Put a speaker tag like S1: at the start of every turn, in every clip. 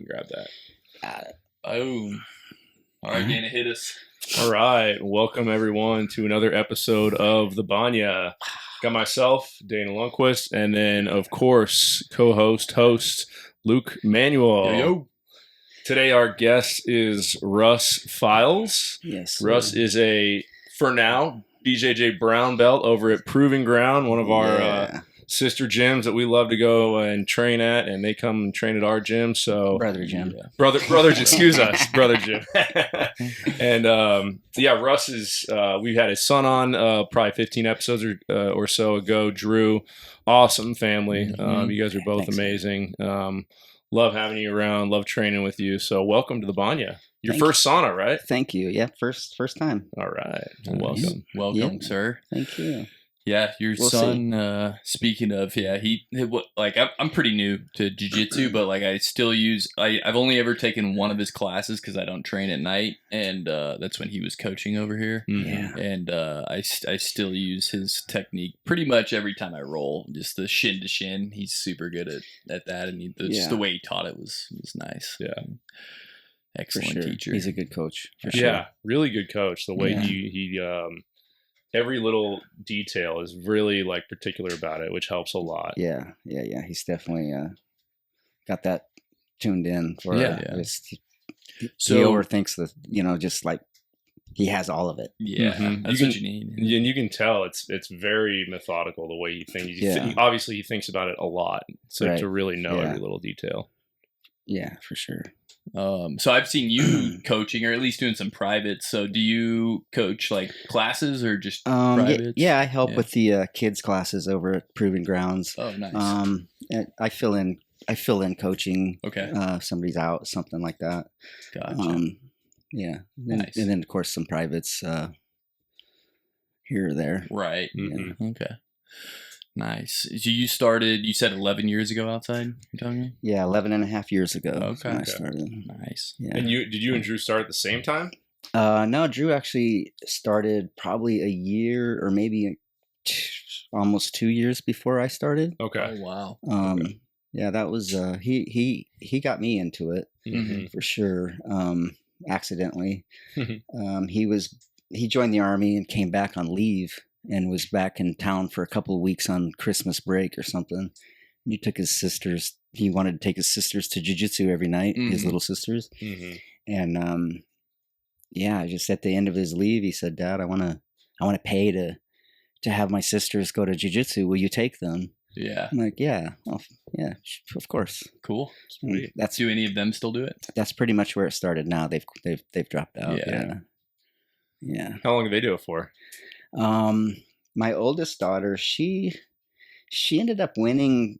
S1: grab that.
S2: Oh. All right, Dana, hit us.
S1: All right. Welcome, everyone, to another episode of The Banya. Got myself, Dana Lundquist, and then, of course, host, Luke Manuel.
S2: Yo.
S1: Today, our guest is Russ Files.
S3: Yes.
S1: Russ is for now, BJJ brown belt over at Proving Ground, one of our sister gyms that we love to go and train at, and they come and train at our gym. So
S3: brother gym,
S1: brother, excuse us, brother gym. And Russ is. We've had his son on probably 15 episodes or so ago. Drew, awesome family. You guys are both amazing. Love having you around. Love training with you. So welcome to the Banya. Your first sauna, right?
S3: Thank you. Yeah, first time.
S1: All right.
S2: Nice. Welcome, sir.
S3: Thank you.
S2: Yeah, your son, speaking of, I'm pretty new to Jiu-Jitsu, but like I still I've only ever taken one of his classes because I don't train at night, and that's when he was coaching over here.
S3: Yeah.
S2: And I still use his technique pretty much every time I roll, just the shin to shin. He's super good at that, and just the way he taught it was nice.
S1: Yeah.
S2: Excellent teacher.
S3: He's a good coach. For sure.
S1: Yeah, really good coach. The way he every little detail is really like particular about it, which helps a lot.
S3: Yeah. He's definitely got that tuned in for
S2: he
S3: overthinks just like he has all of it.
S2: Yeah, that's what you need.
S1: And you can tell it's very methodical the way he thinks. Obviously, he thinks about it a lot, so to really know every little detail.
S3: Yeah, for sure.
S2: So I've seen you coaching, or at least doing some privates. So do you coach like classes or just privates?
S3: Yeah, I help with the kids classes over at Proving Grounds.
S2: Oh, nice.
S3: And I fill in coaching.
S2: Okay.
S3: Somebody's out, something like that.
S2: Gotcha.
S3: Nice. And then of course some privates here or there.
S2: Right.
S1: Mm-hmm.
S2: Okay. Nice. So you said 11 years ago outside? You telling me?
S3: Yeah, 11 and a half years ago.
S2: Okay.
S3: When I started.
S2: Nice.
S3: Yeah.
S1: And did you and Drew start at the same time?
S3: No, Drew actually started probably a year or maybe almost 2 years before I started.
S1: Okay.
S2: Oh, wow.
S3: Yeah, that was he got me into it for sure. Accidentally. He joined the Army and came back on leave and was back in town for a couple of weeks on Christmas break or something. He wanted to take his sisters to Jiu-Jitsu every night, his little sisters. And just at the end of his leave, he said, "Dad, I want to pay to have my sisters go to Jiu-Jitsu. Will you take them?"
S2: Yeah.
S3: I'm like, "Yeah, of course."
S2: Cool.
S3: Do
S2: any of them still do it?
S3: That's pretty much where it started. Now they've dropped out. Yeah.
S1: How long do they do it for?
S3: My oldest daughter, she ended up winning,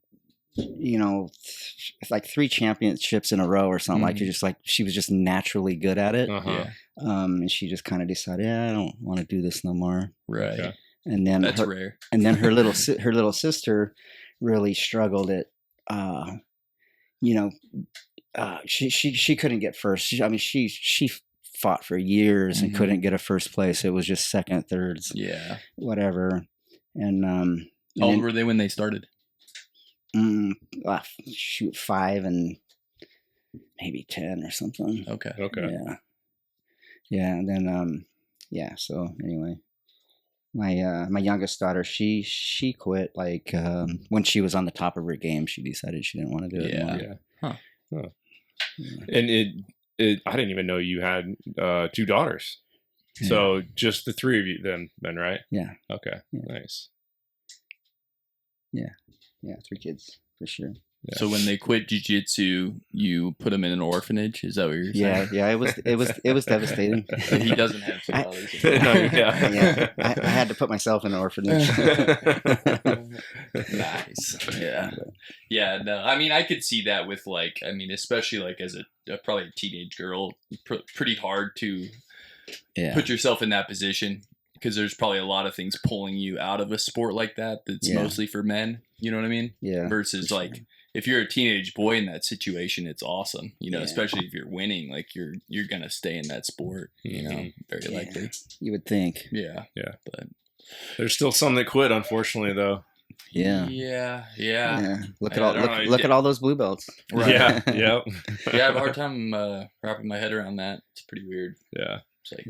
S3: like 3 championships in a row or something. Like she was just naturally good at it. And she just kind of decided, I don't want to do this no more.
S2: Right. Okay.
S3: And then
S2: that's rare.
S3: And then her little sister really struggled at, she couldn't get first. She fought for years and couldn't get a first place. It was just second, thirds, whatever. And
S2: how old were they when they started?
S3: 5 and maybe 10 or something.
S2: Okay.
S3: Yeah. And then so anyway, my youngest daughter, she quit like when she was on the top of her game. She decided she didn't want to do it anymore.
S1: Huh. And I didn't even know you had 2 daughters. So just the 3 of you then, right?
S3: Yeah.
S1: Okay.
S3: Yeah.
S1: Nice.
S3: Yeah. 3 kids for sure.
S1: Yeah.
S2: So when they quit jiu-jitsu, you put them in an orphanage? Is that what you're saying?
S3: Yeah. It was devastating.
S2: He doesn't have 2 brothers.
S3: I had to put myself in an orphanage.
S2: Nice. Yeah. No, I mean, I could see that with especially like as probably a teenage girl, pretty hard to put yourself in that position. Because there's probably a lot of things pulling you out of a sport like that that's mostly for men. You know what I mean?
S3: Yeah.
S2: Versus like if you're a teenage boy in that situation, it's awesome. Especially if you're winning, like you're gonna stay in that sport. Very likely.
S3: You would think.
S2: Yeah.
S1: Yeah.
S2: But
S1: there's still some that quit, unfortunately, though.
S2: Yeah.
S3: Look at all those blue belts.
S2: Right.
S1: Yeah. Yep.
S2: I have a hard time wrapping my head around that. It's pretty weird.
S1: Yeah.
S2: It's like,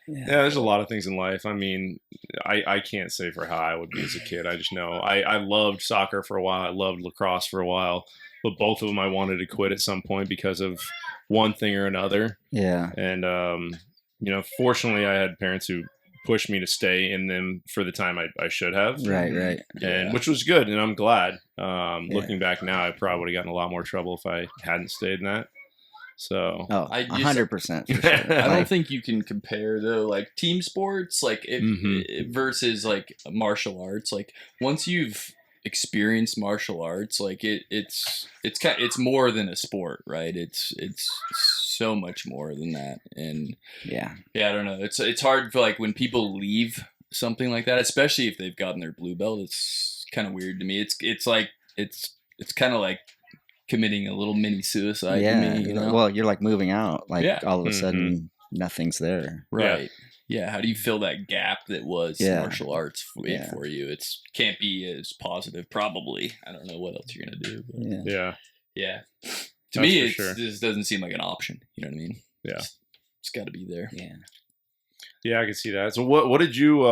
S1: Yeah, there's a lot of things in life. I mean, I can't say for how I would be as a kid. I just know I loved soccer for a while. I loved lacrosse for a while, but both of them I wanted to quit at some point because of one thing or another.
S3: Yeah.
S1: And, fortunately I had parents who pushed me to stay in them for the time I should have.
S3: Right.
S1: And which was good. And I'm glad. Looking back now, I probably would have gotten in a lot more trouble if I hadn't stayed in that. So
S3: 100%. Sure.
S2: I don't think you can compare though, like team sports, like versus like martial arts. Like once you've experienced martial arts, like it's more than a sport, right? It's so much more than that. And
S3: yeah,
S2: I don't know. It's hard for like when people leave something like that, especially if they've gotten their blue belt. It's kind of weird to me. It's like it's kind of like committing a little mini suicide to me, you know?
S3: Well, you're like moving out, like all of a sudden nothing's there.
S2: Right. Yeah. How do you fill that gap that was martial arts for you? It's can't be as positive, probably. I don't know what else you're going to do. But yeah. To me, it just doesn't seem like an option. You know what I mean?
S1: Yeah.
S2: It's got to be there.
S1: Yeah, I can see that. So what did you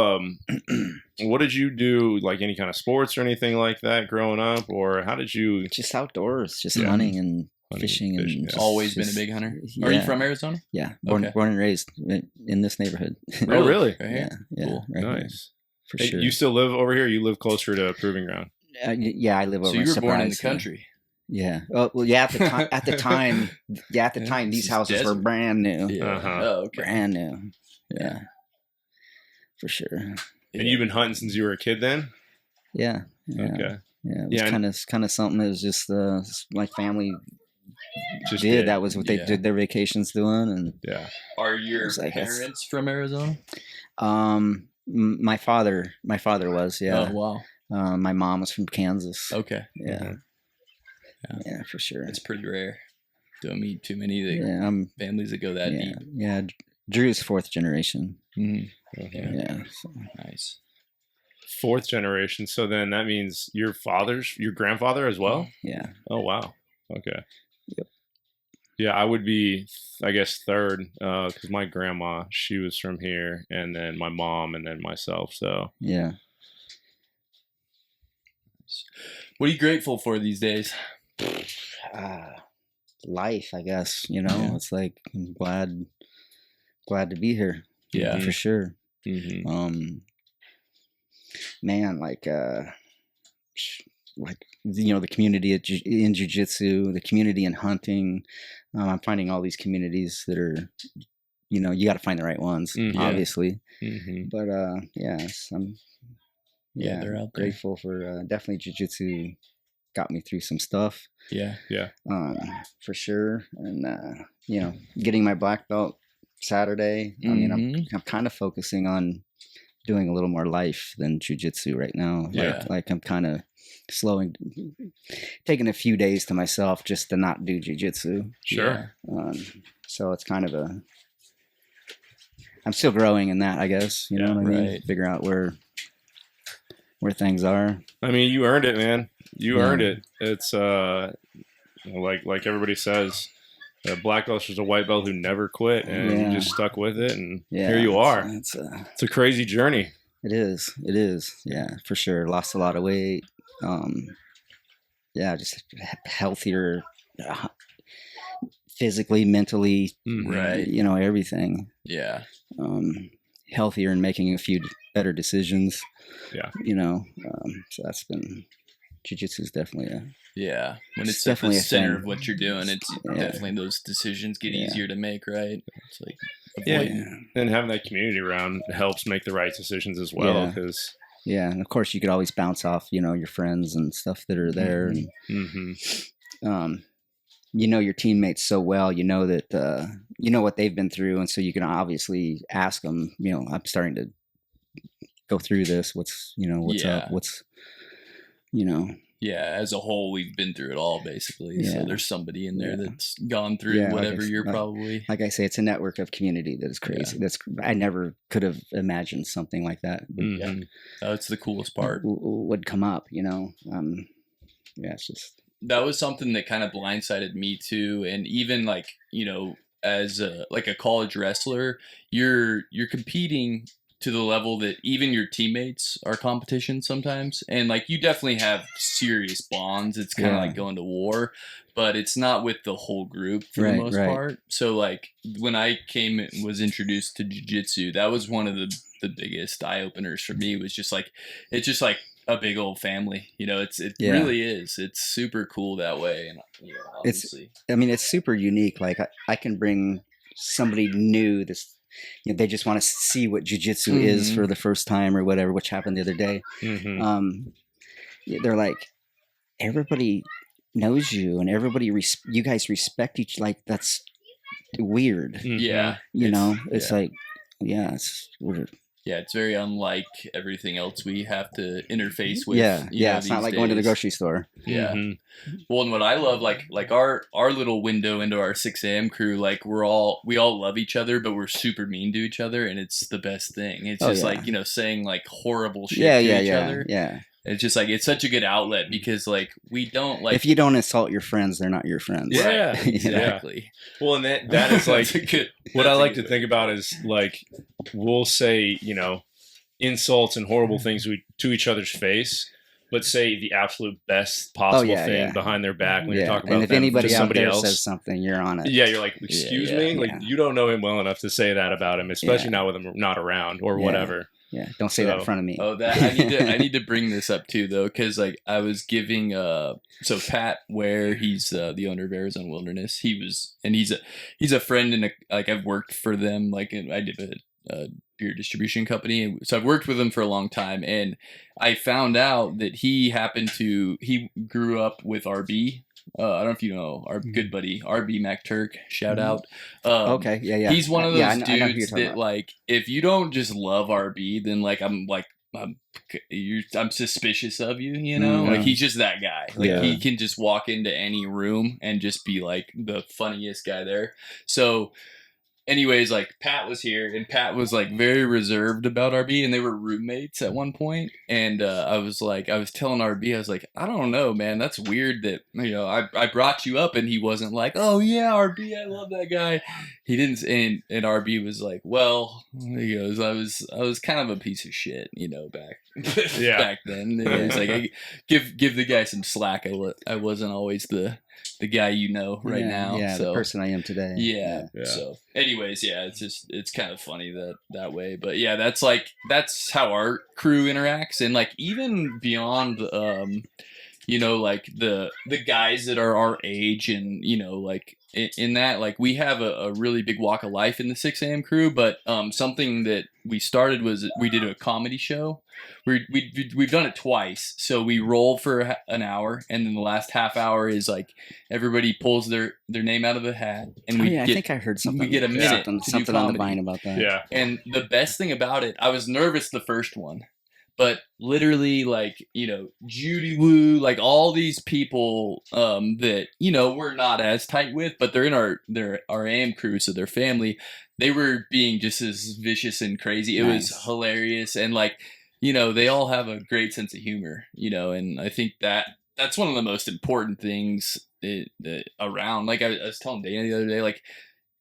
S1: do, like any kind of sports or anything like that growing up, or how did you
S3: just outdoors, just hunting and fishing and
S2: always been a big hunter? Are you from Arizona?
S3: Yeah, born and raised in this neighborhood.
S1: Oh, really?
S3: Right here? Yeah.
S2: Cool.
S3: Right
S1: nice.
S3: For
S1: hey,
S3: sure.
S1: You still live over here? You live closer to Proving Ground?
S3: Yeah, I live over.
S2: So you were born in the country.
S3: Yeah. Well, yeah. At the time, these houses were brand new.
S2: Yeah. Oh, okay.
S3: Brand new. Yeah. For sure.
S1: And you've been hunting since you were a kid, then?
S3: Yeah.
S1: Okay.
S3: Yeah. It was kind of something that was just my family just did. That was what they did their vacations doing, and
S2: Are your parents from Arizona?
S3: My father was. Yeah.
S2: Oh wow.
S3: My mom was from Kansas.
S2: Okay.
S3: Yeah. Yeah, for sure.
S2: It's pretty rare. Don't meet too many families that go that deep.
S3: Yeah. Drew's fourth generation.
S2: Mm-hmm.
S1: Okay.
S3: Yeah. So.
S2: Nice.
S1: Fourth generation. So then that means your grandfather as well?
S3: Yeah.
S1: Oh, wow. Okay.
S3: Yep.
S1: Yeah, I would be, I guess, third, because my grandma, she was from here, and then my mom, and then myself. So
S3: yeah.
S2: What are you grateful for these days?
S3: Life, I guess. It's like I'm glad to be here.
S2: Yeah,
S3: for sure.
S1: Mm-hmm.
S3: Man, the community in jiu-jitsu, the community in hunting. I'm finding all these communities that are, you got to find the right ones, obviously.
S1: Mm-hmm.
S3: But
S2: they're out there.
S3: Grateful for definitely jiu-jitsu got me through some stuff.
S2: Yeah.
S3: For sure. And getting my black belt Saturday. I mean, I'm kind of focusing on doing a little more life than jiu-jitsu right now. Like I'm kind of taking a few days to myself just to not do jiu-jitsu.
S1: Sure.
S3: So it's kind of I'm still growing in that, I guess. You know what I mean? Figure out where things are.
S1: I mean, you earned it, man. You earned it. It's like everybody says, a black belt is a white belt who never quit, and you just stuck with it, and here you are. It's a crazy journey.
S3: It is. Yeah, for sure. Lost a lot of weight. Just healthier, physically, mentally.
S2: Right.
S3: Everything.
S2: Yeah.
S3: Healthier and making a few better decisions.
S1: Yeah.
S3: So that's been jiu-jitsu is definitely
S2: when it's definitely at the center of what you're doing, it's definitely those decisions get easier to make, right? It's like
S1: and having that community around helps make the right decisions as well, because
S3: and of course you could always bounce off your friends and stuff that are there, and your teammates so well, that what they've been through, and so you can obviously ask them, I'm starting to go through this, what's up, what's
S2: as a whole, we've been through it all basically. So there's somebody in there that's gone through whatever you're probably.
S3: Like I say, it's a network of community that is crazy. I never could have imagined something like that.
S2: That's the coolest part.
S3: Would come up, it's just.
S2: That was something that kind of blindsided me too, and even like as a college wrestler, you're competing to the level that even your teammates are competition sometimes, and like you definitely have serious bonds. It's kind of like going to war, but it's not with the whole group for the most part. So like when I was introduced to jiu-jitsu, that was one of the biggest eye openers for me. Was just like it's just like a big old family, it really is. It's super cool that way. And obviously
S3: it's super unique. Like I can bring somebody new they just want to see what jiu-jitsu is for the first time or whatever, which happened the other day. They're like, everybody knows you and everybody you guys respect each, like that's weird. It's like it's weird.
S2: Yeah, it's very unlike everything else we have to interface with.
S3: It's not like going to the grocery store.
S2: Yeah. Well, and what I love, like our little window into our 6 a.m. crew, like we all love each other, but we're super mean to each other, and it's the best thing. It's just like saying like horrible shit to each other. Yeah. It's just like it's such a good outlet because like we don't like
S3: if you don't insult your friends, they're not your friends.
S2: Yeah, exactly.
S1: Well, and that is like what I like to think about is like we'll say insults and horrible things to each other's face, but say the absolute best possible thing behind their back when you're talking about
S3: if anybody
S1: to somebody
S3: out there
S1: else
S3: says something, you're on it.
S1: Yeah, you're like, excuse me, like you don't know him well enough to say that about him, especially not with him not around or whatever.
S3: Yeah, don't say that in front of me.
S2: Oh, that I need to bring this up too, though, because like I was giving so Pat Ware, he's the owner of Arizona Wilderness. He's a friend and I've worked for them. Like I did a beer distribution company, so I've worked with him for a long time, and I found out that he grew up with RB. I don't know if you know our good buddy RB McTurk. Shout out.
S3: Okay, yeah.
S2: He's one of those dudes that like if you don't just love RB, then like I'm suspicious of you. Like he's just that guy. Like he can just walk into any room and just be like the funniest guy there. So. Anyways, like Pat was here, and Pat was like very reserved about RB, and they were roommates at one point. And I was telling RB, I was like, I don't know, man, that's weird that I brought you up, and he wasn't like, oh yeah, RB, I love that guy. He didn't, and RB was like, well, he goes, I was kind of a piece of shit, back back then. And he was like, I give the guy some slack. I wasn't always the guy right now.
S3: Yeah,
S2: so,
S3: the person I am today.
S2: Yeah. So anyways, it's kind of funny that way. But yeah, that's how our crew interacts. And like even beyond like the guys that are our age and like in that, like we have a really big walk of life in the 6 a.m. crew, but something that we started was we did a comedy show. We've done it twice. So we roll for an hour, and then the last half hour is like everybody pulls their name out of the hat, and I
S3: think I heard something.
S2: We get a minute
S3: something on the vine about that.
S1: Yeah.
S2: And the best thing about it, I was nervous the first one, but literally like Judy Woo, like all these people that we're not as tight with, but they're in our AM crew, so they're family. They were being just as vicious and crazy. It was hilarious, and like they all have a great sense of humor, and I think that's one of the most important things around. Like I was telling Dana the other day, like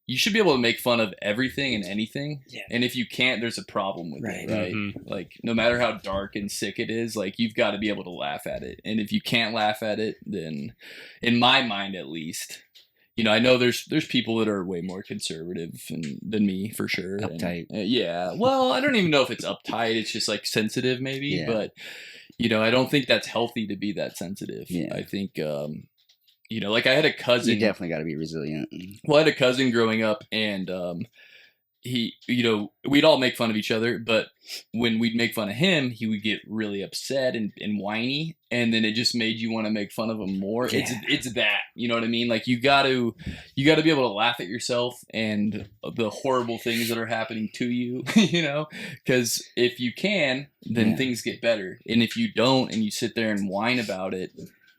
S2: you should be able to make fun of everything and anything. Yeah. And if you can't, there's a problem with it, right? Mm-hmm. Like no matter how dark and sick it is, like you've got to be able to laugh at it. And if you can't laugh at it, then in my mind, at least, I know there's people that are way more conservative than me for sure.
S3: Uptight.
S2: And, yeah. Well, I don't even know if it's uptight. It's just like sensitive maybe, but I don't think that's healthy to be that sensitive. Yeah. I think, like I had a cousin.
S3: You definitely got to be resilient.
S2: Well, I had a cousin growing up, and we'd all make fun of each other, but when we'd make fun of him, he would get really upset and whiny, and then it just made you want to make fun of him more.
S3: Yeah.
S2: It's that, you know what I mean? Like you got to be able to laugh at yourself and the horrible things that are happening to you, because if you can, then things get better. And if you don't, and you sit there and whine about it,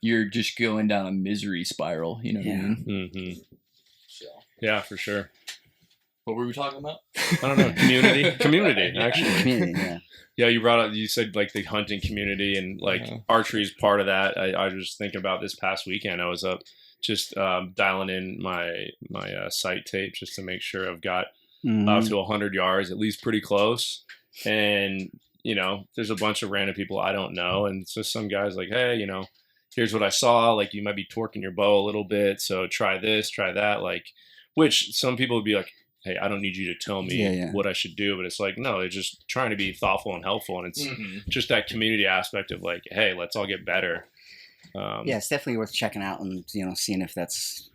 S2: you're just going down a misery spiral. You know what I mean?
S1: Mm-hmm. So. Yeah, for sure.
S2: What were we talking about?
S1: I don't know. Community, actually.
S3: Community,
S1: yeah. You brought up. You said like the hunting community and like archery is part of that. I was thinking about this past weekend. I was up just dialing in my sight tape just to make sure I've got up to 100 yards, at least pretty close. And there's a bunch of random people I don't know, and so some guys like, hey, here's what I saw. Like you might be torquing your bow a little bit, so try this, try that. Like, which some people would be like, hey, I don't need you to tell me what I should do. But it's like, no, they're just trying to be thoughtful and helpful. And it's just that community aspect of like, hey, let's all get better.
S3: It's definitely worth checking out and, seeing if that's,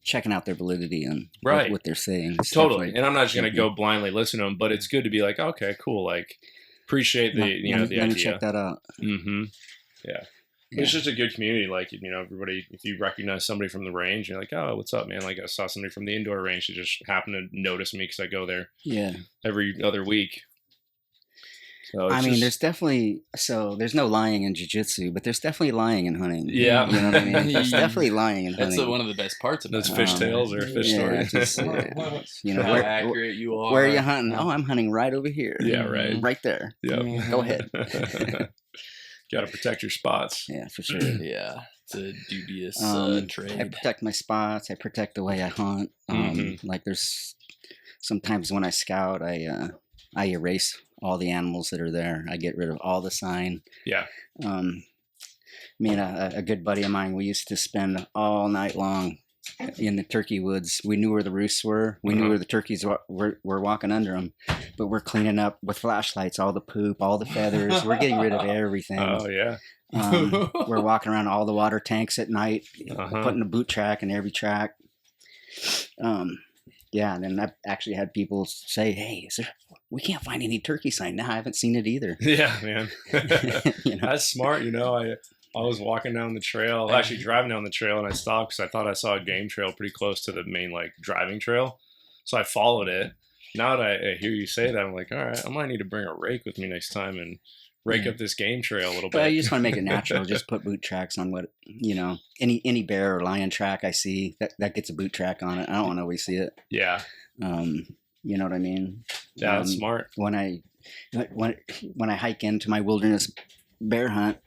S3: checking out their validity and what they're saying. It's
S1: totally. And I'm not just going to go blindly listen to them, but it's good to be like, okay, cool. Like appreciate the idea.
S3: Let me check that out.
S1: Mm-hmm. Yeah. It's just a good community. Like, everybody, if you recognize somebody from the range, you're like, oh, what's up, man? Like I saw somebody from the indoor range that just happened to notice me because I go there every other week. So
S3: there's definitely, there's no lying in jiu-jitsu, but there's definitely lying in hunting.
S1: Yeah.
S3: You know what I mean? There's definitely lying in hunting.
S2: That's one of the best parts of
S1: those fishtails or fish stories.
S2: How accurate you are.
S3: Where are you hunting? Oh, I'm hunting right over here.
S1: Yeah, right.
S3: Right there.
S1: Yeah.
S3: Go ahead.
S1: Got to protect your spots.
S3: Yeah, for sure.
S2: Yeah, it's a dubious trade.
S3: I protect my spots. I protect the way I hunt. Like there's sometimes when I scout, I erase all the animals that are there. I get rid of all the sign.
S1: Yeah.
S3: Me and a good buddy of mine, we used to spend all night long in the turkey woods. We knew where the roosts were. We knew where the turkeys were walking under them, but we're cleaning up with flashlights, all the poop, all the feathers. We're getting rid of everything.
S1: Oh yeah.
S3: We're walking around all the water tanks at night, putting a boot track in every track. And then I've actually had people say, hey, we can't find any turkey sign. No, I haven't seen it either.
S1: Yeah, man. That's smart. I was walking down the trail, actually driving down the trail, and I stopped because I thought I saw a game trail pretty close to the main driving trail. So I followed it. Now that I hear you say that, I'm like, all right, I might need to bring a rake with me next time and rake up this game trail a little bit.
S3: But you just want to make it natural. Just put boot tracks on what, any bear or lion track I see that gets a boot track on it. I don't want to always see it.
S1: Yeah.
S3: You know what I mean?
S1: Yeah, that's smart.
S3: When I hike into my wilderness bear hunt,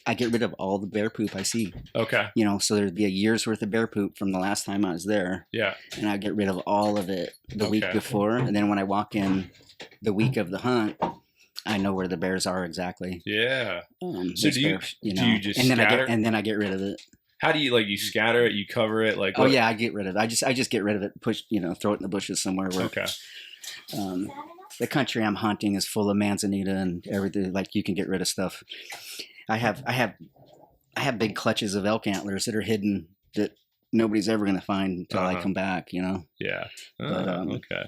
S3: I get rid of all the bear poop I see.
S1: Okay.
S3: So there'd be a year's worth of bear poop from the last time I was there. Yeah. And I get rid of all of it the week before. And then when I walk in the week of the hunt, I know where the bears are exactly.
S1: Yeah. So do you just
S3: and then
S1: scatter?
S3: I get rid of it.
S1: How do you you scatter it? You cover it like?
S3: What? Oh yeah, I get rid of it. I just get rid of it. Push, throw it in the bushes somewhere. Where, the country I'm hunting is full of manzanita and everything. Like you can get rid of stuff. I have big clutches of elk antlers that are hidden that nobody's ever going to find until I come back.
S1: Yeah. Okay.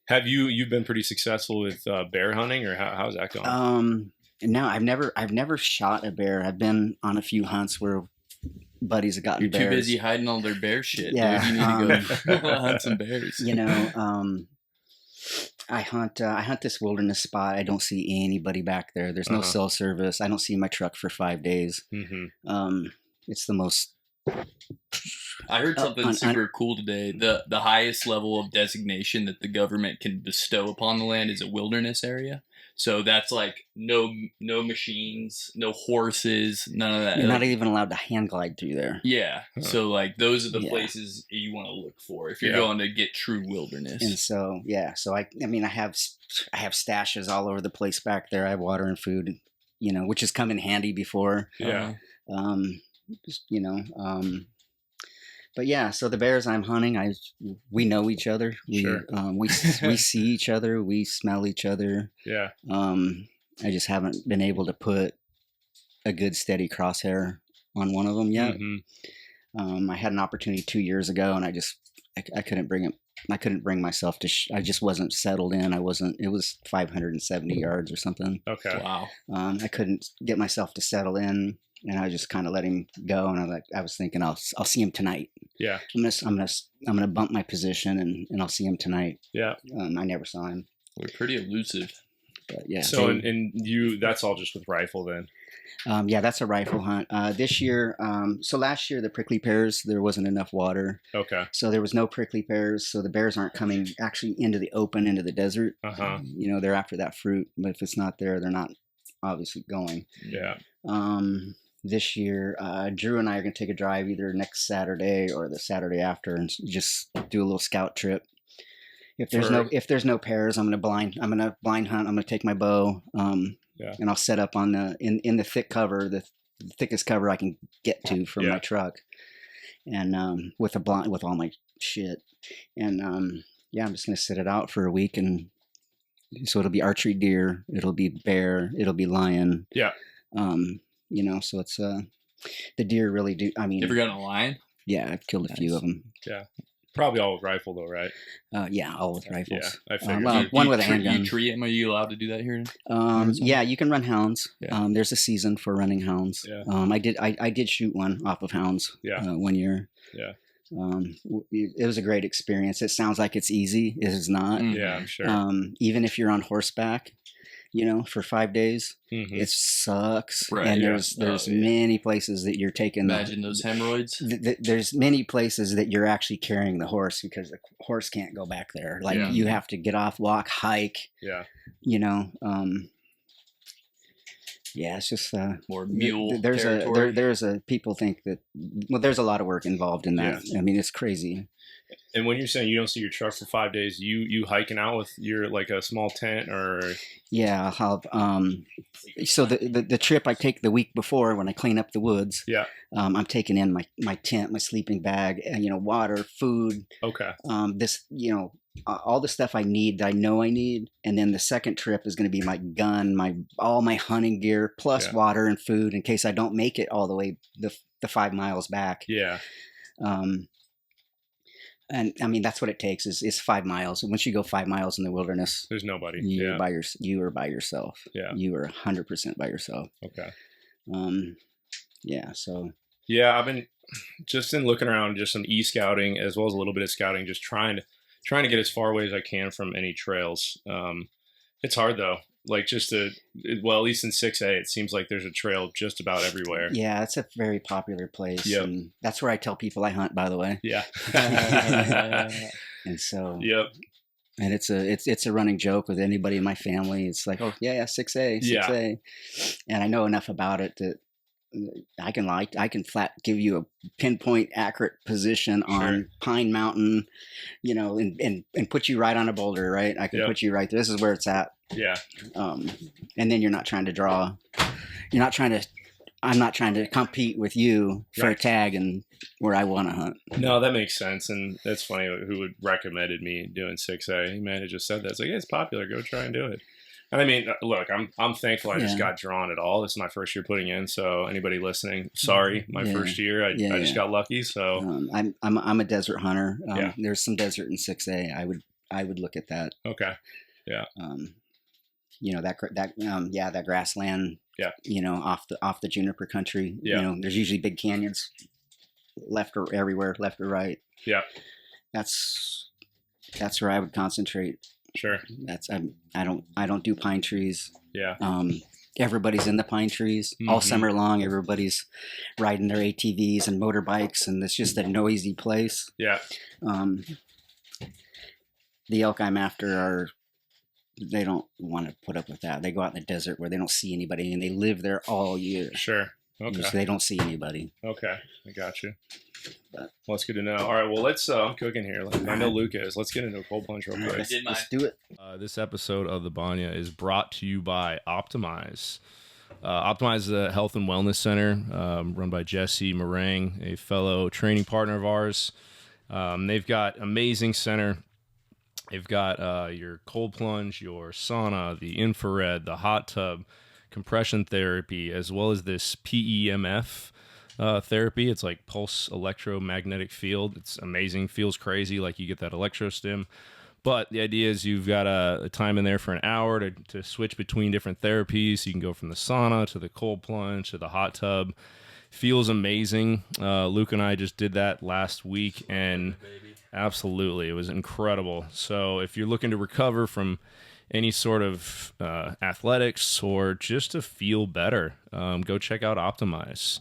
S1: Have you've been pretty successful with bear hunting, or how's that going?
S3: No, I've never shot a bear. I've been on a few hunts where buddies have gotten bears.
S2: You're too busy hiding all their bear shit.
S3: Yeah,
S2: dude. You need to go hunt some bears.
S3: I hunt this wilderness spot. I don't see anybody back there. There's no cell service. I don't see my truck for 5 days. It's the most.
S2: I heard something super cool today. The highest level of designation that the government can bestow upon the land is a wilderness area. So that's no machines, no horses, none of that.
S3: You're not even allowed to hand glide through there.
S2: Yeah. So those are the places you want to look for if you're going to get true wilderness.
S3: And so I have stashes all over the place back there. I have water and food, which has come in handy before.
S1: Yeah.
S3: But yeah, so the bears I'm hunting, we know each other. We see each other. We smell each other.
S1: Yeah.
S3: I just haven't been able to put a good steady crosshair on one of them yet. I had an opportunity 2 years ago, and I couldn't bring couldn't bring myself to. I just wasn't settled in. It was 570 yards or something.
S1: Okay.
S2: Wow.
S3: I couldn't get myself to settle in, and I just kind of let him go. And I was thinking, I'll see him tonight.
S1: Yeah.
S3: I'm gonna bump my position, and I'll see him tonight.
S1: Yeah.
S3: I never saw him.
S2: We're pretty elusive.
S3: But yeah.
S1: So and you, that's all just with rifle then?
S3: Yeah, that's a rifle hunt. This year, so last year the prickly pears, there wasn't enough water.
S1: Okay.
S3: So there was no prickly pears. So the bears aren't coming actually into the open, into the desert. You know, they're after that fruit, but if it's not there, they're not obviously going.
S1: Yeah.
S3: This year, Drew and I are going to take a drive either next Saturday or the Saturday after and just do a little scout trip. If there's no pears, I'm going to blind hunt. I'm going to take my bow. And I'll set up on in the thick cover, the thickest cover I can get to from my truck, and with all my shit, and I'm just gonna sit it out for a week, and so it'll be archery deer, it'll be bear, it'll be lion.
S1: Yeah.
S3: You know, so it's the deer really do. I mean,
S2: you ever gotten a lion?
S3: Yeah, I've killed a few of them.
S1: Yeah. Probably all with rifle though, right?
S3: Yeah, all with rifles.
S1: Yeah, I figured.
S3: Well, one with a handgun.
S2: Are you allowed to do that here?
S3: Yeah, you can run hounds.
S2: Yeah.
S3: There's a season for running hounds.
S1: Yeah.
S3: I did shoot one off of hounds.
S1: Yeah.
S3: 1 year.
S1: Yeah.
S3: It was a great experience. It sounds like it's easy. It is not.
S1: Yeah, I'm sure.
S3: Even if you're on horseback, you know, for 5 days, it sucks.
S2: Right,
S3: and there's many places that you're taking.
S2: Imagine those hemorrhoids.
S3: There's many places that you're actually carrying the horse because the horse can't go back there. Like you have to get off, walk, hike.
S1: Yeah.
S3: You know. Yeah, it's just
S2: more mule
S3: there's
S2: territory.
S3: There's a people think that there's a lot of work involved in that. Yeah. I mean, it's crazy.
S1: And when you're saying you don't see your truck for 5 days, you hiking out with your like a small tent or? Yeah,
S3: I'll so the trip I take the week before when I clean up the woods.
S1: Yeah.
S3: I'm taking in my tent, my sleeping bag, and water, food.
S1: Okay.
S3: This all the stuff I need that I know I need, and then the second trip is going to be my gun, all my hunting gear, plus water and food in case I don't make it all the way the 5 miles back.
S1: Yeah.
S3: And I mean that's what it takes is 5 miles. And once you go 5 miles in the wilderness,
S1: there's nobody.
S3: You are by yourself.
S1: Yeah.
S3: You are 100% by yourself.
S1: Okay.
S3: Yeah. So. Yeah,
S1: I've been just in looking around, just some e-scouting as well as a little bit of scouting, just trying to get as far away as I can from any trails. It's hard though. Like at least in 6A, it seems like there's a trail just about everywhere.
S3: Yeah, it's a very popular place.
S1: Yep.
S3: And that's where I tell people I hunt, by the way.
S1: Yeah.
S3: And so.
S1: Yep.
S3: And it's a running joke with anybody in my family. It's like, oh yeah, 6A.
S1: Yeah.
S3: And I know enough about it that I can flat give you a pinpoint accurate position on Pine Mountain, and put you right on a boulder, right? I can put you right there. This is where it's at.
S1: Yeah.
S3: And then you're not trying to draw. I'm not trying to compete with you for a tag and where I want to hunt.
S1: No, that makes sense. And that's funny who would recommended me doing 6A. He might have just said that. It's like, it's popular. Go try and do it. And I mean, look, I'm thankful I just got drawn at all. This is my first year putting in. So anybody listening, sorry, my first year, I just got lucky. So
S3: I'm a desert hunter. There's some desert in 6A. I would look at that.
S1: Okay. Yeah.
S3: That grassland.
S1: Yeah.
S3: Off the juniper country.
S1: Yeah.
S3: There's usually big canyons, left or right.
S1: Yeah.
S3: That's where I would concentrate.
S1: Sure.
S3: I don't do pine trees.
S1: Yeah.
S3: Everybody's in the pine trees all summer long. Everybody's riding their ATVs and motorbikes, and it's just a noisy place.
S1: Yeah.
S3: The elk I'm after they don't want to put up with that. They go out in the desert where they don't see anybody, and they live there all year.
S1: Sure. Okay.
S3: So they don't see anybody.
S1: Okay, I got you. Well, that's good to know. All right, well, let's. I'm cooking here. I know Luke is. Let's get into a cold plunge real quick.
S3: Let's do it.
S1: This episode of the Banya is brought to you by Optimize. Optimize is a health and wellness center run by Jesse Meringue, a fellow training partner of ours. They've got amazing center. They've got your cold plunge, your sauna, the infrared, the hot tub, compression therapy, as well as this PEMF therapy. It's like pulse electromagnetic field. It's amazing. Feels crazy. Like you get that electro stim. But the idea is you've got a time in there for an hour to switch between different therapies. You can go from the sauna to the cold plunge to the hot tub. Feels amazing. Luke and I just did that last week, and absolutely, it was incredible. So if you're looking to recover from any sort of athletics or just to feel better, go check out Optimize.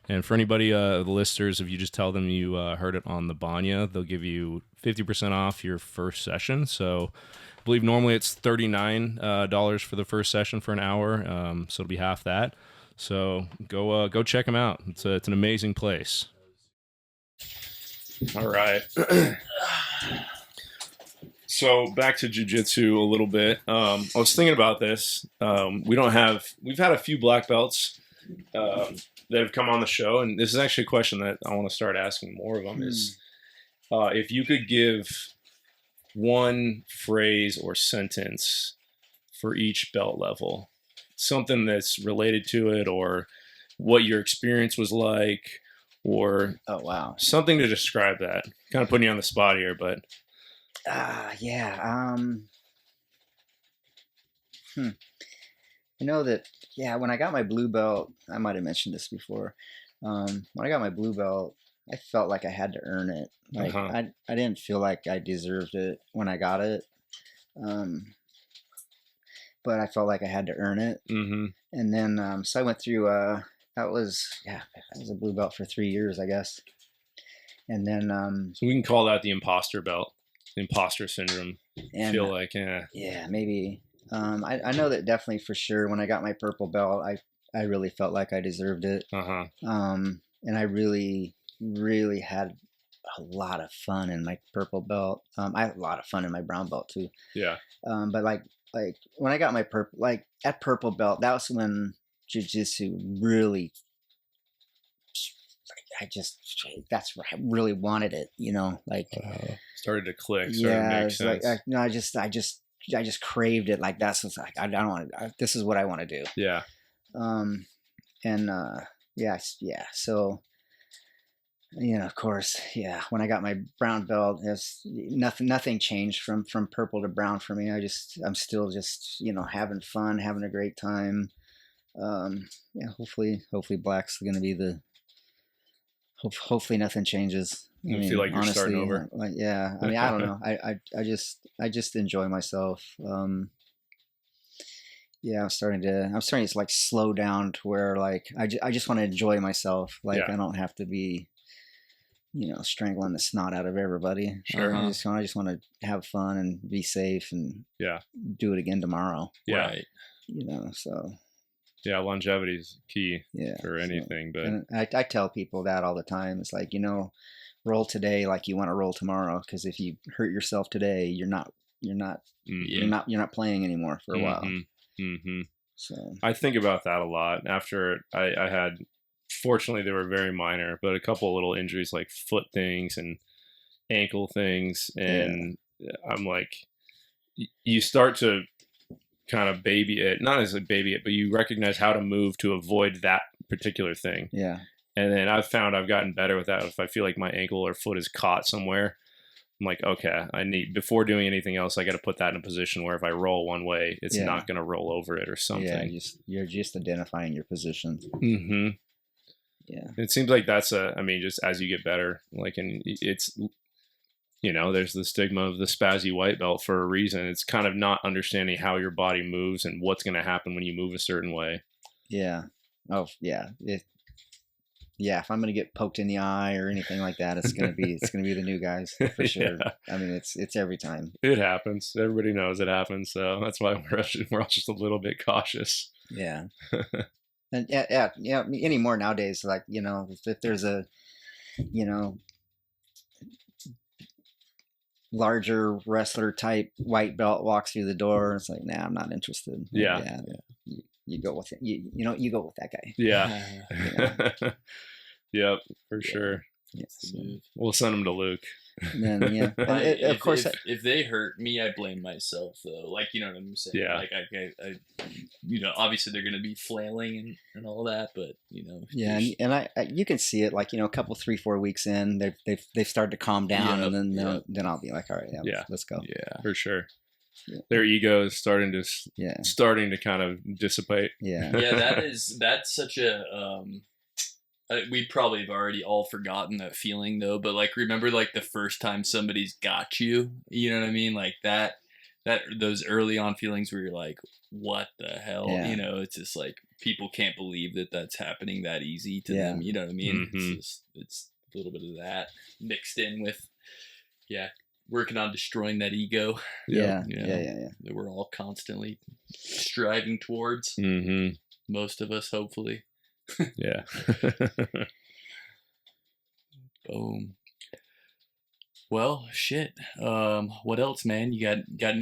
S1: And for anybody, the listeners, if you just tell them you heard it on the Banya, they'll give you 50% off your first session. So I believe normally it's $39 for the first session for an hour. So it'll be half that. So go check them out. It's an amazing place. All right. So back to jiu-jitsu a little bit. I was thinking about this. We've had a few black belts that have come on the show, and this is actually a question that I want to start asking more of them. Is if you could give one phrase or sentence for each belt level, something that's related to it, or what your experience was like, or something to describe that. Kind of putting you on the spot here, but
S3: I know that, when I got my blue belt, I might have mentioned this before. When I got my blue belt, I felt like I had to earn it. Like I didn't feel like I deserved it when I got it. But I felt like I had to earn it. Mm-hmm. And then, so I went through, that was a blue belt for 3 years, I guess. And then,
S1: so we can call that the imposter belt, the imposter syndrome.
S3: And,
S1: feel like,
S3: maybe. I know that definitely for sure when I got my purple belt, I really felt like I deserved it. And I really, really had a lot of fun in my purple belt. I had a lot of fun in my brown belt too.
S1: Yeah.
S3: But like when I got my purple belt, that was when jiu-jitsu really, that's where I really wanted it,
S1: started to click. Started to make sense.
S3: I just craved it. Like that's what's like, I don't want to, this is what I want to do.
S1: Yeah.
S3: So, of course, when I got my brown belt, nothing changed from purple to brown for me. I'm still just, having fun, having a great time. Hopefully black's going to be hopefully nothing changes.
S1: I feel like you're honestly, starting over.
S3: I don't know. I just enjoy myself. I'm starting to like slow down to where like I just want to enjoy myself. Like I don't have to be, strangling the snot out of everybody.
S1: Sure.
S3: I just want to have fun and be safe and do it again tomorrow.
S1: Yeah.
S2: Right.
S3: So.
S1: Yeah, longevity is key for anything.
S3: And I tell people that all the time. It's like, roll today like you want to roll tomorrow. Because if you hurt yourself today, you're not playing anymore for a while.
S1: Mm-hmm.
S3: So
S1: I think about that a lot. After I had, fortunately, they were very minor, but a couple of little injuries like foot things and ankle things, and I'm like, you start to kind of baby it, not as a baby it, but you recognize how to move to avoid that particular thing.
S3: Yeah.
S1: And then I've found I've gotten better with that. If I feel like my ankle or foot is caught somewhere, I'm like, okay, before doing anything else, I got to put that in a position where if I roll one way, it's not going to roll over it or something.
S3: Yeah, you're just identifying your position.
S1: Mm-hmm.
S3: Yeah.
S1: It seems like that's just as you get better, like, and it's, there's the stigma of the spazzy white belt for a reason. It's kind of not understanding how your body moves and what's going to happen when you move a certain way.
S3: Yeah. Oh, yeah. If I'm going to get poked in the eye or anything like that, it's going to be the new guys for sure. Yeah. I mean, it's every time.
S1: It happens. Everybody knows it happens. So that's why we're all just a little bit cautious.
S3: Yeah. And anymore nowadays, like, if there's a, larger wrestler type white belt walks through the door, it's like, nah, I'm not interested.
S1: Yeah.
S3: You go with it. You go with that guy.
S1: Yeah. Yep, for sure.
S3: Yes.
S1: We'll send him to Luke.
S3: then yeah, of course.
S2: If they hurt me, I blame myself though. Like, you know what I'm saying?
S1: Yeah.
S2: Like I you know, obviously they're gonna be flailing and all that, but you know.
S3: Yeah, and I you can see it, like, you know, a couple 3-4 weeks in, they've started to calm down, and then I'll be like, all right, let's go.
S2: Yeah,
S1: for sure.
S3: Yeah.
S1: Their ego is starting to kind of dissipate.
S3: Yeah.
S2: That's such a we probably have already all forgotten that feeling though, but like remember like the first time somebody's got you, you know what I mean? Like that those early on feelings where you're like, what the hell?
S3: Yeah.
S2: You know, it's just like people can't believe that that's happening that easy to them, you know what I mean?
S1: Mm-hmm.
S2: It's a little bit of that mixed in with working on destroying that ego.
S3: Yeah.
S2: That we're all constantly striving towards.
S1: Mm-hmm.
S2: Most of us, hopefully.
S1: Yeah.
S2: Boom. Well, shit. What else, man? You got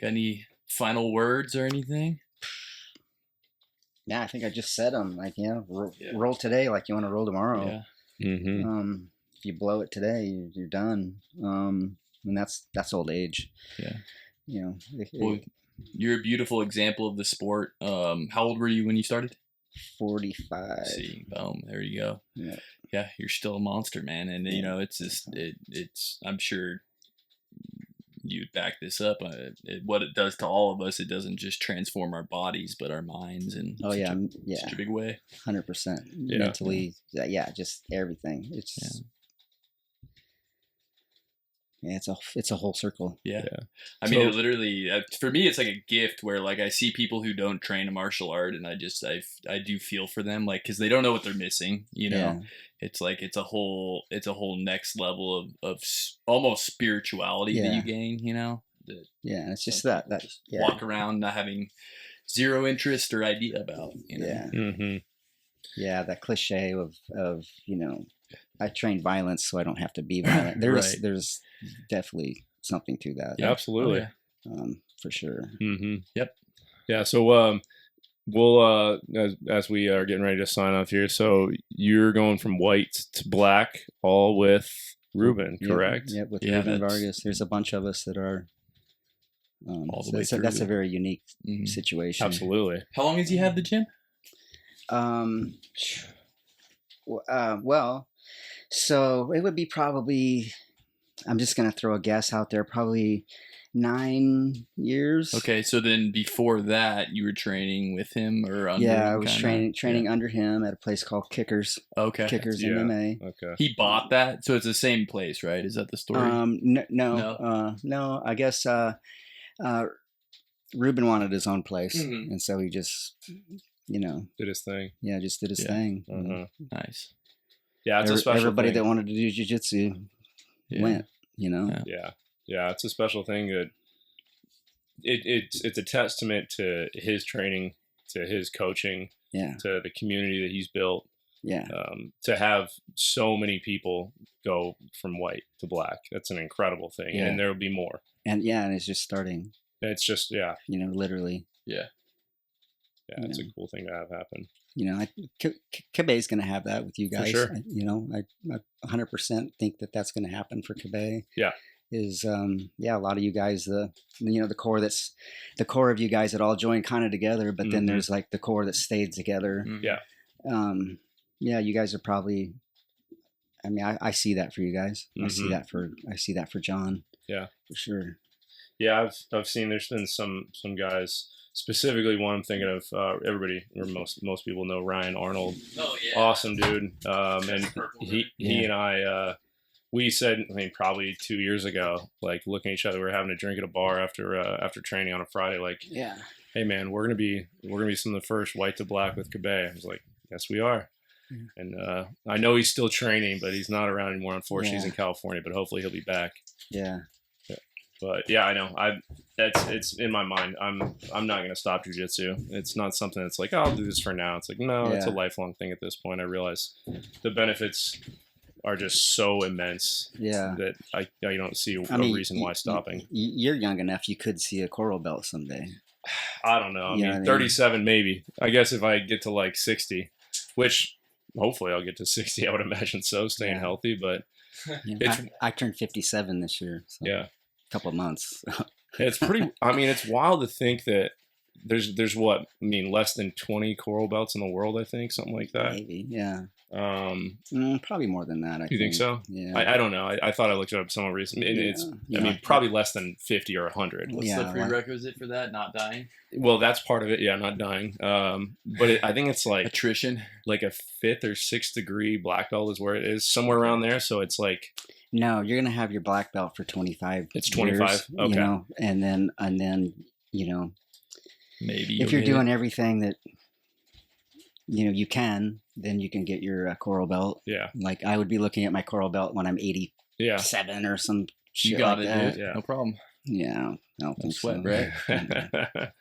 S2: any final words or anything?
S3: Yeah, I think I just said them. Like, roll today like you want to roll tomorrow.
S2: Yeah.
S1: Mm-hmm.
S3: If you blow it today, you're done. And that's old age.
S2: Yeah.
S3: You know.
S2: Well, you're a beautiful example of the sport. How old were you when you started?
S3: 45.
S2: See, boom, there you go. Yeah, you're still a monster, man. And you know, it's just it's I'm sure you'd back this up. What it does to all of us, it doesn't just transform our bodies, but our minds in such a big way.
S3: 100%. Mentally, just everything. It's it's a whole circle.
S2: Yeah. I mean, it literally, for me, it's like a gift where like I see people who don't train a martial art, and I do feel for them, like, because they don't know what they're missing. You know, it's like it's a whole next level of almost spirituality that you gain. You know,
S3: it's just that
S2: walk around not having zero interest or idea about. You know?
S1: Mm-hmm.
S3: Yeah, that cliche of you know, I train violence so I don't have to be violent. There's definitely something to that.
S1: Yeah, absolutely.
S3: For sure.
S1: Mm-hmm.
S2: Yep.
S1: Yeah. So we'll as we are getting ready to sign off here. So you're going from white to black, all with Ruben, correct?
S3: Yeah, with Ruben Vargas. There's a bunch of us that are.
S2: All the way through.
S3: That's a very unique situation.
S1: Absolutely.
S2: How long has he had the gym?
S3: Well, so it would be probably, I'm just going to throw a guess out there, probably 9 years.
S2: Okay, so then before that, you were training with him or under him?
S3: Yeah, I was training under him at a place called Kickers.
S2: Okay.
S3: Kickers MMA.
S1: Okay.
S2: He bought that? So it's the same place, right? Is that the story?
S3: No. I guess Ruben wanted his own place, and so he just, you know,
S1: did his thing.
S3: Yeah, just did his thing.
S2: Nice.
S1: Yeah, it's a special
S3: everybody
S1: thing.
S3: that wanted to do jiu-jitsu went, you know.
S1: Yeah, it's a special thing that it's a testament to his training, to his coaching, to the community that he's built. Yeah. To have so many people go from white to black, that's an incredible thing, and there will be more. And it's just starting. It's just you know, literally. Yeah, it's a cool thing to have happen. You know, Kabe's going to have that with you guys. For sure. You know, I 100% think that that's going to happen for Kabe. Yeah. Is a lot of you guys, the core of you guys that all join kind of together, but then there's like the core that stayed together. You guys are probably, I mean, I see that for you guys. I see that for John. Yeah, for sure. Yeah, I've seen there's been some guys, specifically one I'm thinking of, everybody or most people know Ryan Arnold. Oh yeah. Awesome dude. And he and I we said, I mean, probably 2 years ago, like looking at each other, we were having a drink at a bar after training on a Friday, like, hey man, we're gonna be some of the first white to black with Kabe. I was like, yes we are. And I know he's still training, but he's not around anymore. Unfortunately, he's in California, but hopefully he'll be back. Yeah. But I know it's in my mind. I'm not gonna stop jiu-jitsu. It's not something that's like, oh, I'll do this for now. It's like, no, it's a lifelong thing at this point. I realize the benefits are just so immense that I don't see a reason why stopping. You're young enough, you could see a coral belt someday. I don't know. I mean, 37 maybe. I guess if I get to like 60, which hopefully I'll get to 60. I would imagine so, staying healthy. But
S3: I turned 57 this year. So
S1: yeah,
S3: a couple of months.
S1: it's pretty. I mean, it's wild to think that there's what, I mean, less than 20 coral belts in the world. I think something like that.
S3: Maybe, yeah.
S1: Probably
S3: more than that.
S1: You think so?
S3: Yeah.
S1: I don't know. I thought I looked it up somewhere recently. And it's, I mean, probably less than 50 or 100.
S2: What's the prerequisite for that? Not dying?
S1: Well, that's part of it. Yeah, not dying. But I think it's like
S2: attrition,
S1: like a 5th or 6th degree black belt is where it is, somewhere around there. So it's like,
S3: no, you're gonna have your black belt for 25.
S1: It's 25.
S3: Years,
S1: okay.
S3: You know, and then you know,
S2: maybe
S3: if you're doing everything that you can, then you can get your coral belt.
S1: Yeah.
S3: Like I would be looking at my coral belt when I'm 87 or some shit.
S2: You got
S3: like
S2: it,
S3: that.
S2: dude. Yeah. No problem.
S3: Yeah. I don't think
S2: sweat,
S3: so.
S2: right?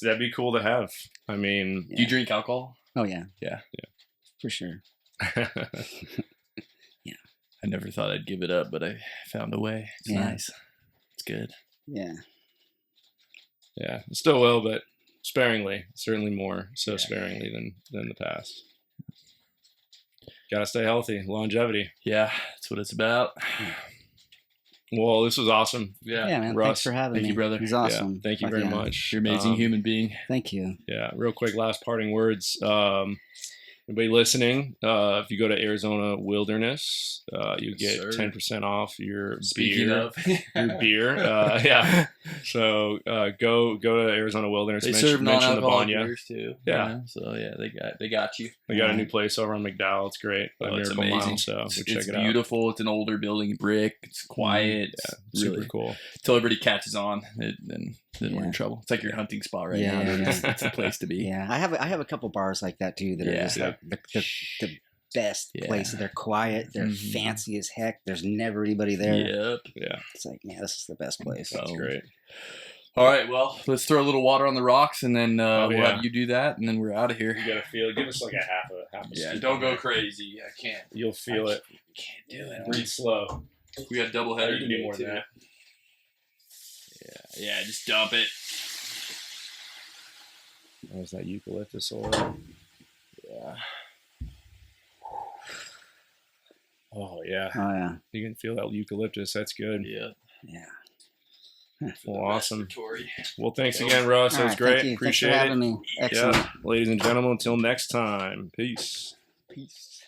S1: That'd be cool to have. I mean,
S2: do you drink alcohol?
S3: Oh yeah.
S1: Yeah.
S3: For sure. Yeah.
S2: I never thought I'd give it up, but I found a way. It's nice. It's good.
S3: Yeah.
S1: Yeah. Still will, but sparingly. Certainly more so sparingly than the past. Gotta stay healthy. Longevity.
S2: Yeah, that's what it's about.
S1: Well, this was awesome.
S3: Yeah, man.
S1: Russ,
S3: thanks for having me.
S2: Thank you, brother.
S3: It was awesome.
S1: Yeah, thank you very much.
S2: You're an amazing human being.
S3: Thank you.
S1: Yeah. Real quick, last parting words. Anybody listening, if you go to Arizona Wilderness, you get 10% off your beer. Your beer. Yeah. So go to Arizona Wilderness.
S2: They serve non-alcoholic
S1: the Banya.
S2: beers too.
S1: Yeah.
S2: You know? So yeah, they got you.
S1: They got a new place over on McDowell. It's great.
S2: It's
S1: Miracle
S2: amazing.
S1: Mile, so
S2: it's
S1: check it out.
S2: beautiful. It's an older building, brick. It's quiet.
S1: Yeah, super cool.
S2: Until everybody catches on, then we're in trouble. It's like your hunting spot right now. It's the place to be.
S3: Yeah, I have a couple bars like that too that are just like the best place. They're quiet. They're fancy as heck. There's never anybody there.
S2: Yep.
S1: Yeah.
S3: It's like, man, this is the best place.
S1: That's great.
S2: All right, well, let's throw a little water on the rocks, and then we'll have you do that, and then we're out of here.
S1: You gotta feel it. Give us like a half a
S2: Yeah, don't go crazy. I can't.
S1: You'll feel it.
S2: Can't do it.
S1: Breathe slow.
S2: We got double header.
S1: You can do more than that.
S2: Yeah, just dump it.
S1: There's that eucalyptus oil.
S2: Yeah.
S1: Oh yeah.
S3: Oh yeah.
S1: You can feel that eucalyptus. That's good.
S2: Yeah.
S3: Yeah.
S1: Well, awesome. Well, thanks again, Russ. That was great. Appreciate it.
S3: Thanks for having me. Excellent.
S1: Yeah. Ladies and gentlemen, until next time. Peace.
S3: Peace.